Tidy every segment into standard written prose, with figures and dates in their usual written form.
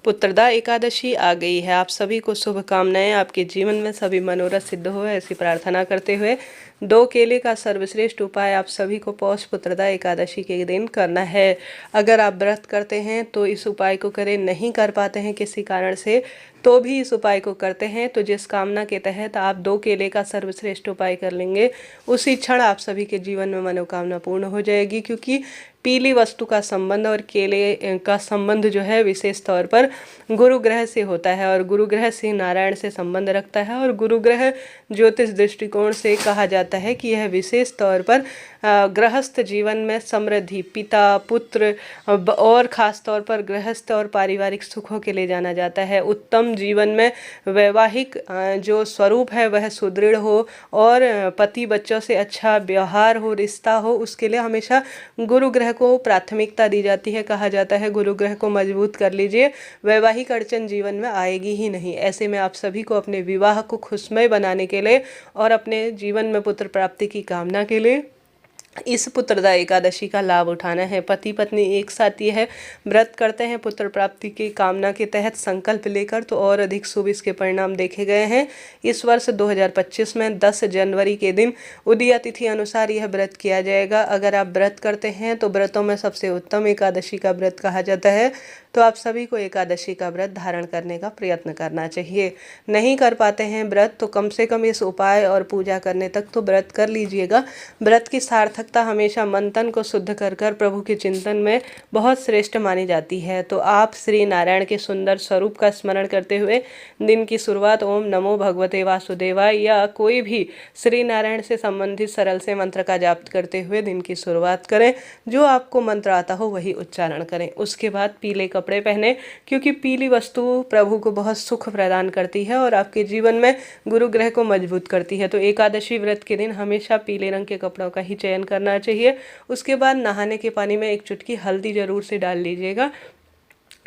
पुत्रदा एकादशी आ गई है। आप सभी को शुभकामनाएं, आपके जीवन में सभी मनोरथ सिद्ध हो ऐसी प्रार्थना करते हुए 2 केले का सर्वश्रेष्ठ उपाय आप सभी को पौष पुत्रदा एकादशी के दिन करना है। अगर आप व्रत करते हैं तो इस उपाय को करें, नहीं कर पाते हैं किसी कारण से तो भी इस उपाय को करते हैं तो जिस कामना के तहत आप 2 केले का सर्वश्रेष्ठ उपाय कर लेंगे उसी क्षण आप सभी के जीवन में मनोकामना पूर्ण हो जाएगी। क्योंकि पीली वस्तु का संबंध और केले का संबंध जो है विशेष तौर पर गुरु ग्रह से होता है और गुरु ग्रह से नारायण से संबंध रखता है। और गुरु ग्रह ज्योतिष दृष्टिकोण से कहा जाता है कि यह विशेष तौर पर गृहस्थ जीवन में समृद्धि, पिता पुत्र और ख़ास तौर पर गृहस्थ और पारिवारिक सुखों के लिए जाना जाता है। उत्तम जीवन में वैवाहिक जो स्वरूप है वह सुदृढ़ हो और पति बच्चों से अच्छा व्यवहार हो, रिश्ता हो, उसके लिए हमेशा गुरु ग्रह को प्राथमिकता दी जाती है। कहा जाता है गुरु ग्रह को मजबूत कर लीजिए, वैवाहिक अड़चन जीवन में आएगी ही नहीं। ऐसे में आप सभी को अपने विवाह को खुशमय बनाने के लिए और अपने जीवन में पुत्र प्राप्ति की कामना के लिए इस पुत्रदा एकादशी का लाभ उठाना है। पति पत्नी एक साथ ये है व्रत करते हैं पुत्र प्राप्ति की कामना के तहत संकल्प लेकर तो और अधिक शुभ इसके परिणाम देखे गए हैं। इस वर्ष 2025 में 10 जनवरी के दिन उदया तिथि अनुसार यह व्रत किया जाएगा। अगर आप व्रत करते हैं तो व्रतों में सबसे उत्तम एकादशी का व्रत कहा जाता है, तो आप सभी को एकादशी का व्रत धारण करने का प्रयत्न करना चाहिए। नहीं कर पाते हैं व्रत तो कम से कम इस उपाय और पूजा करने तक तो व्रत कर लीजिएगा। व्रत की सार्थकता हमेशा मन तन को शुद्ध कर कर प्रभु के चिंतन में बहुत श्रेष्ठ मानी जाती है। तो आप श्री नारायण के सुंदर स्वरूप का स्मरण करते हुए दिन की शुरुआत ओम नमो भगवते वासुदेवाय या कोई भी श्री नारायण से संबंधित सरल से मंत्र का जाप करते हुए दिन की शुरुआत करें। जो आपको मंत्र आता हो वही उच्चारण करें। उसके बाद पीले कपड़े पहने, क्योंकि पीली वस्तु प्रभु को बहुत सुख प्रदान करती है और आपके जीवन में गुरु ग्रह को मजबूत करती है। तो एकादशी व्रत के दिन हमेशा पीले रंग के कपड़ों का ही चयन करना चाहिए। उसके बाद नहाने के पानी में 1 चुटकी हल्दी जरूर से डाल लीजिएगा।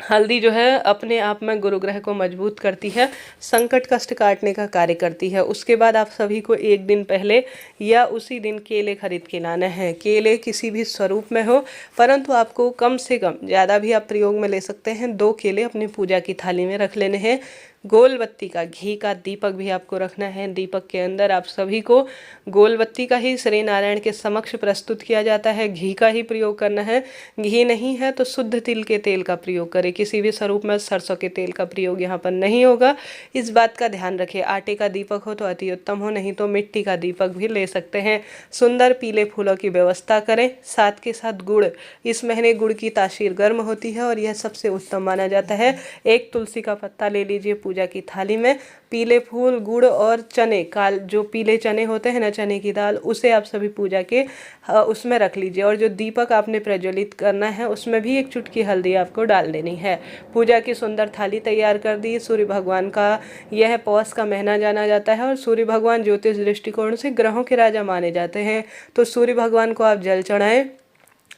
हल्दी जो है अपने आप में गुरु ग्रह को मजबूत करती है, संकट कष्ट काटने का कार्य करती है। उसके बाद आप सभी को 1 दिन पहले या उसी दिन केले खरीद के लाना है। केले किसी भी स्वरूप में हो, परंतु आपको कम से कम, ज़्यादा भी आप प्रयोग में ले सकते हैं, 2 केले अपनी पूजा की थाली में रख लेने हैं। गोल बत्ती का, घी का दीपक भी आपको रखना है। दीपक के अंदर आप सभी को गोल बत्ती का ही श्री नारायण के समक्ष प्रस्तुत किया जाता है। घी का ही प्रयोग करना है। घी नहीं है तो शुद्ध तिल के तेल का प्रयोग करें। किसी भी स्वरूप में सरसों के तेल का प्रयोग यहाँ पर नहीं होगा, इस बात का ध्यान रखें। आटे का दीपक हो तो अति उत्तम हो, नहीं तो मिट्टी का दीपक भी ले सकते हैं। सुंदर पीले फूलों की व्यवस्था करें। साथ के साथ गुड़, इस महीने गुड़ की तासीर गर्म होती है और यह सबसे उत्तम माना जाता है। 1 तुलसी का पत्ता ले लीजिए पूजा की थाली में। पीले फूल, गुड़ और चने, काल जो पीले चने होते हैं ना, चने की दाल, उसे आप सभी पूजा के उसमें रख लीजिए। और जो दीपक आपने प्रज्वलित करना है उसमें भी 1 चुटकी हल्दी आपको डाल देनी है। पूजा की सुंदर थाली तैयार कर दी। सूर्य भगवान का यह पौष का महीना जाना जाता है और सूर्य भगवान ज्योतिष दृष्टिकोण से ग्रहों के राजा माने जाते हैं। तो सूर्य भगवान को आप जल चढ़ाएं।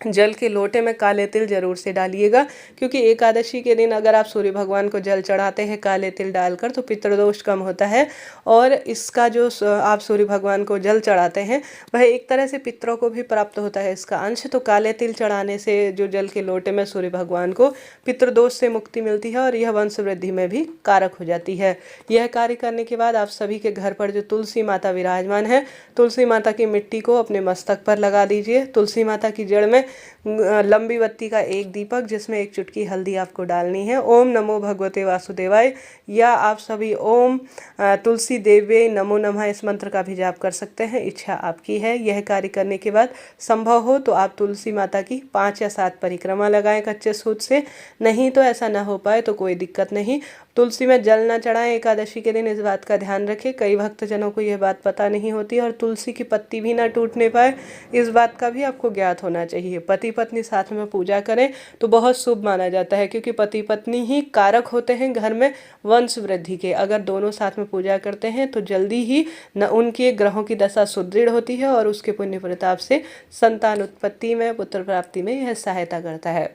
जल के लोटे में काले तिल जरूर से डालिएगा, क्योंकि एकादशी के दिन अगर आप सूर्य भगवान को जल चढ़ाते हैं काले तिल डालकर तो पितृदोष कम होता है। और इसका जो आप सूर्य भगवान को जल चढ़ाते हैं वह एक तरह से पितरों को भी प्राप्त होता है इसका अंश। तो काले तिल चढ़ाने से जो जल के लोटे में सूर्य भगवान को पितृदोष से मुक्ति मिलती है और यह वंश वृद्धि में भी कारक हो जाती है। यह कार्य करने के बाद आप सभी के घर पर जो तुलसी माता विराजमान है, तुलसी माता की मिट्टी को अपने मस्तक पर लगा दीजिए। तुलसी माता की जड़ में लंबी बत्ती का 1 दीपक, जिसमें 1 चुटकी हल्दी आपको डालनी है। ओम नमो भगवते वासुदेवाय या आप सभी ओम तुलसी देवे नमो नमः इस मंत्र का भी जाप कर सकते हैं, इच्छा आपकी है। यह कार्य करने के बाद संभव हो तो आप तुलसी माता की 5 या 7 परिक्रमा लगाएं कच्चे सूत से। नहीं तो ऐसा ना हो पाए तो कोई दिक्कत नहीं, तुलसी में जल न चढ़ाएं एकादशी के दिन, इस बात का ध्यान रखें। कई भक्तजनों को यह बात पता नहीं होती और तुलसी की पत्ती भी ना टूटने पाए, इस बात का भी आपको ज्ञात होना चाहिए। पति पत्नी साथ में पूजा करें तो बहुत शुभ माना जाता है, क्योंकि पति पत्नी ही कारक होते हैं घर में वंश वृद्धि के। अगर दोनों साथ में पूजा करते हैं तो जल्दी ही न उनके ग्रहों की दशा सुदृढ़ होती है और उसके पुण्य प्रताप से संतान उत्पत्ति में, पुत्र प्राप्ति में यह सहायता करता है।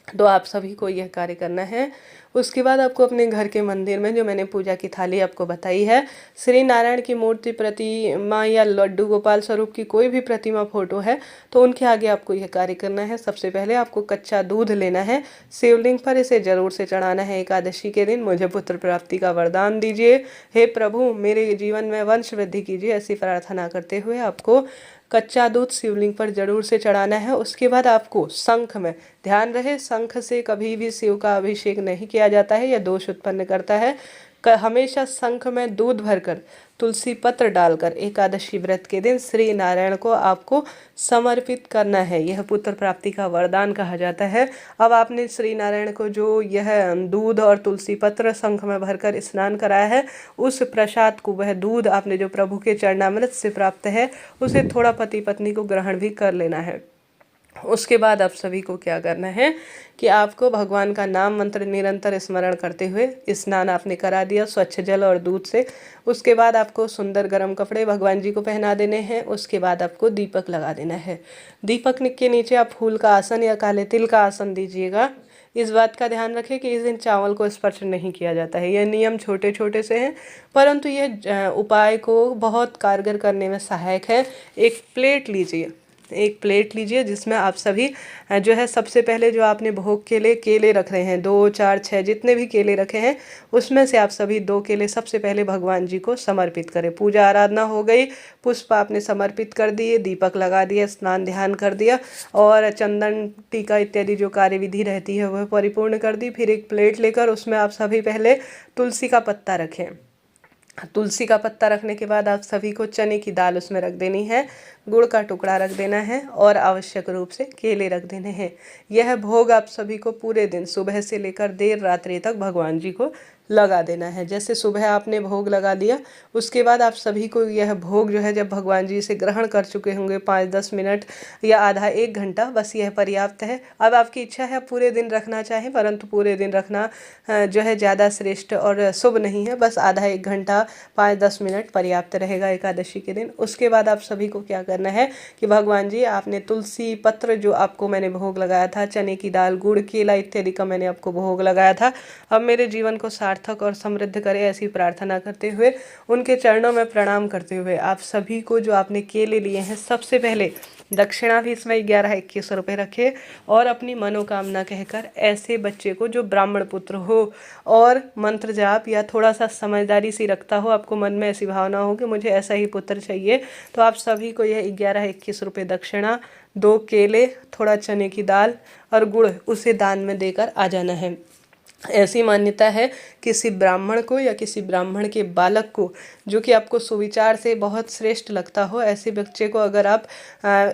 तो आप सभी को यह कार्य करना है। उसके बाद आपको अपने घर के मंदिर में, जो मैंने पूजा की थाली आपको बताई है, श्री नारायण की मूर्ति, प्रतिमा या लड्डू गोपाल स्वरूप की कोई भी प्रतिमा, फोटो है, तो उनके आगे आपको यह कार्य करना है। सबसे पहले आपको कच्चा दूध लेना है, शिवलिंग पर इसे जरूर से चढ़ाना है। एकादशी के दिन मुझे पुत्र प्राप्ति का वरदान दीजिए, हे प्रभु मेरे जीवन में वंश वृद्धि कीजिए, ऐसी प्रार्थना करते हुए आपको कच्चा दूध शिवलिंग पर जरूर से चढ़ाना है। उसके बाद आपको शंख में, ध्यान रहे शंख से कभी भी शिव का अभिषेक नहीं किया जाता है, यह दोष उत्पन्न करता है। हमेशा शंख में दूध भरकर तुलसी पत्र डालकर एकादशी व्रत के दिन श्री नारायण को आपको समर्पित करना है। यह पुत्र प्राप्ति का वरदान कहा जाता है। अब आपने श्री नारायण को जो यह दूध और तुलसी पत्र शंख में भरकर स्नान कराया है, उस प्रसाद को, वह दूध आपने जो प्रभु के चरणामृत से प्राप्त है, उसे थोड़ा पति पत्नी को ग्रहण भी कर लेना है। उसके बाद आप सभी को क्या करना है कि आपको भगवान का नाम मंत्र निरंतर स्मरण करते हुए स्नान आपने करा दिया स्वच्छ जल और दूध से। उसके बाद आपको सुंदर गर्म कपड़े भगवान जी को पहना देने हैं। उसके बाद आपको दीपक लगा देना है। दीपक के नीचे आप फूल का आसन या काले तिल का आसन दीजिएगा। इस बात का ध्यान रखें कि इस दिन चावल को स्पर्श नहीं किया जाता है। यह नियम छोटे छोटे से हैं, परंतु यह उपाय को बहुत कारगर करने में सहायक है। एक प्लेट लीजिए जिसमें आप सभी जो है, सबसे पहले जो आपने भोग के लिए केले रख रहे हैं, 2, 4, 6 जितने भी केले रखे हैं, उसमें से आप सभी 2 केले सबसे पहले भगवान जी को समर्पित करें। पूजा आराधना हो गई, पुष्प आपने समर्पित कर दिए, दीपक लगा दिया, स्नान ध्यान कर दिया और चंदन टीका इत्यादि जो कार्य विधि रहती है वह परिपूर्ण कर दी। फिर एक प्लेट लेकर उसमें आप सभी पहले तुलसी का पत्ता रखें। तुलसी का पत्ता रखने के बाद आप सभी को चने की दाल उसमें रख देनी है, गुड़ का टुकड़ा रख देना है और आवश्यक रूप से केले रख देने हैं। यह भोग आप सभी को पूरे दिन सुबह से लेकर देर रात्रि तक भगवान जी को लगा देना है। जैसे सुबह आपने भोग लगा दिया, उसके बाद आप सभी को यह भोग जो है, जब भगवान जी इसे ग्रहण कर चुके होंगे 5-10 मिनट या आधा 1 घंटा, बस यह पर्याप्त है। अब आपकी इच्छा है पूरे दिन रखना चाहें, परंतु पूरे दिन रखना जो है ज़्यादा श्रेष्ठ और शुभ नहीं है। बस आधा 1 घंटा 5-10 मिनट पर्याप्त रहेगा एकादशी के दिन। उसके बाद आप सभी को क्या करना है कि भगवान जी, आपने तुलसी पत्र जो आपको मैंने भोग लगाया था, चने की दाल, गुड़, केला इत्यादि का मैंने आपको भोग लगाया था, अब मेरे जीवन को सार्थक और समृद्ध करे, ऐसी प्रार्थना करते हुए उनके चरणों में प्रणाम करते हुए आप सभी को जो आपने केले लिए हैं, सबसे पहले दक्षिणा भी इसमें 11-21 रुपये रखे और अपनी मनोकामना कहकर ऐसे बच्चे को जो ब्राह्मण पुत्र हो और मंत्र जाप या थोड़ा सा समझदारी सी रखता हो, आपको मन में ऐसी भावना हो कि मुझे ऐसा ही पुत्र चाहिए, तो आप सभी को यह 11-21 रुपये दक्षिणा, 2 केले, थोड़ा चने की दाल और गुड़ उसे दान में देकर आ जाना है। ऐसी मान्यता है किसी ब्राह्मण को या किसी ब्राह्मण के बालक को जो कि आपको सुविचार से बहुत श्रेष्ठ लगता हो, ऐसे बच्चे को अगर आप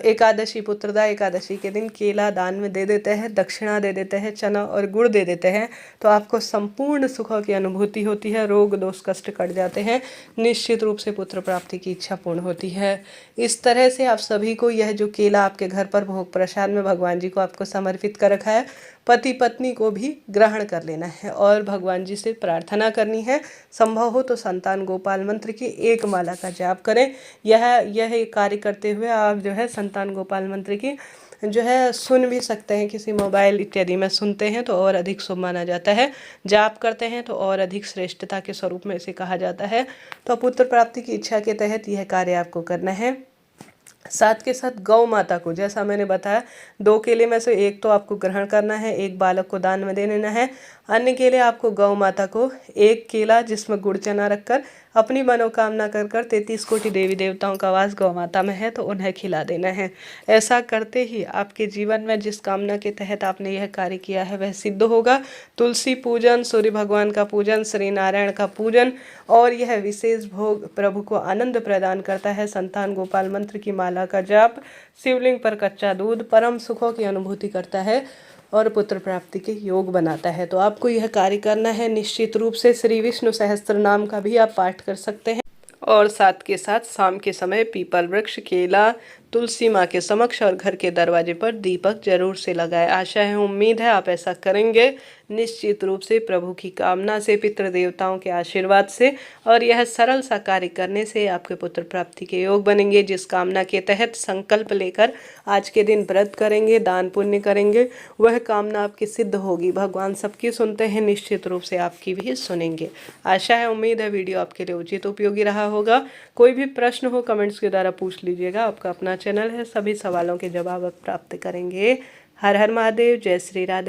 एकादशी, पुत्रदा एकादशी के दिन केला दान में दे देते हैं, दक्षिणा दे देते हैं, चना और गुड़ दे देते हैं, तो आपको संपूर्ण सुखों की अनुभूति होती है, रोग दोष कष्ट कट जाते हैं, निश्चित रूप से पुत्र प्राप्ति की इच्छा पूर्ण होती है। इस तरह से आप सभी को यह जो केला आपके घर पर भोग प्रसाद में भगवान जी को आपको समर्पित कर रखा है, पति पत्नी को भी ग्रहण कर लेना है और भगवान जी से प्रार्थना करनी है। संभव हो तो संतान गोपाल मंत्र की 1 माला का जाप करें। यह कार्य करते हुए आप जो है संतान गोपाल मंत्र की जो है सुन भी सकते हैं, किसी मोबाइल इत्यादि में सुनते हैं तो और अधिक शुभ माना जाता है, जाप करते हैं तो और अधिक श्रेष्ठता के स्वरूप में इसे कहा जाता है। तो पुत्र प्राप्ति की इच्छा के तहत यह कार्य आपको करना है। साथ के साथ गौ माता को, जैसा मैंने बताया, 2 केले में से 1 तो आपको ग्रहण करना है, 1 बालक को दान में दे देना है। अन्य केले आपको गौ माता को 1 केला जिसमें गुड़ चना रखकर अपनी मनोकामना कर 33 कोटि देवी देवताओं का वास गौ माता में है, तो उन्हें खिला देना है। ऐसा करते ही आपके जीवन में जिस कामना के तहत आपने यह कार्य किया है वह सिद्ध होगा। तुलसी पूजन, सूर्य भगवान का पूजन, श्री नारायण का पूजन और यह विशेष भोग प्रभु को आनंद प्रदान करता है। संतान गोपाल मंत्र की माला का जाप, शिवलिंग पर कच्चा दूध परम सुखों की अनुभूति करता है और पुत्र प्राप्ति के योग बनाता है। तो आपको यह कार्य करना है। निश्चित रूप से श्री विष्णु सहस्त्र नाम का भी आप पाठ कर सकते हैं और साथ के साथ शाम के समय पीपल वृक्ष, केला, तुलसी माँ के समक्ष और घर के दरवाजे पर दीपक जरूर से लगाएं। आशा है, उम्मीद है आप ऐसा करेंगे निश्चित रूप से, प्रभु की कामना से, पितृ देवताओं के आशीर्वाद से, और यह सरल सा कार्य करने से आपके पुत्र प्राप्ति के योग बनेंगे। जिस कामना के तहत संकल्प लेकर आज के दिन व्रत करेंगे, दान पुण्य करेंगे, वह कामना आपकी सिद्ध होगी। भगवान सबकी सुनते हैं, निश्चित रूप से आपकी भी सुनेंगे। आशा है, उम्मीद है वीडियो आपके लिए उचित उपयोगी रहा होगा। कोई भी प्रश्न हो कमेंट्स के द्वारा पूछ लीजिएगा। आपका अपना चैनल है, सभी सवालों के जवाब आप प्राप्त करेंगे। हर हर महादेव, जय श्री राधे।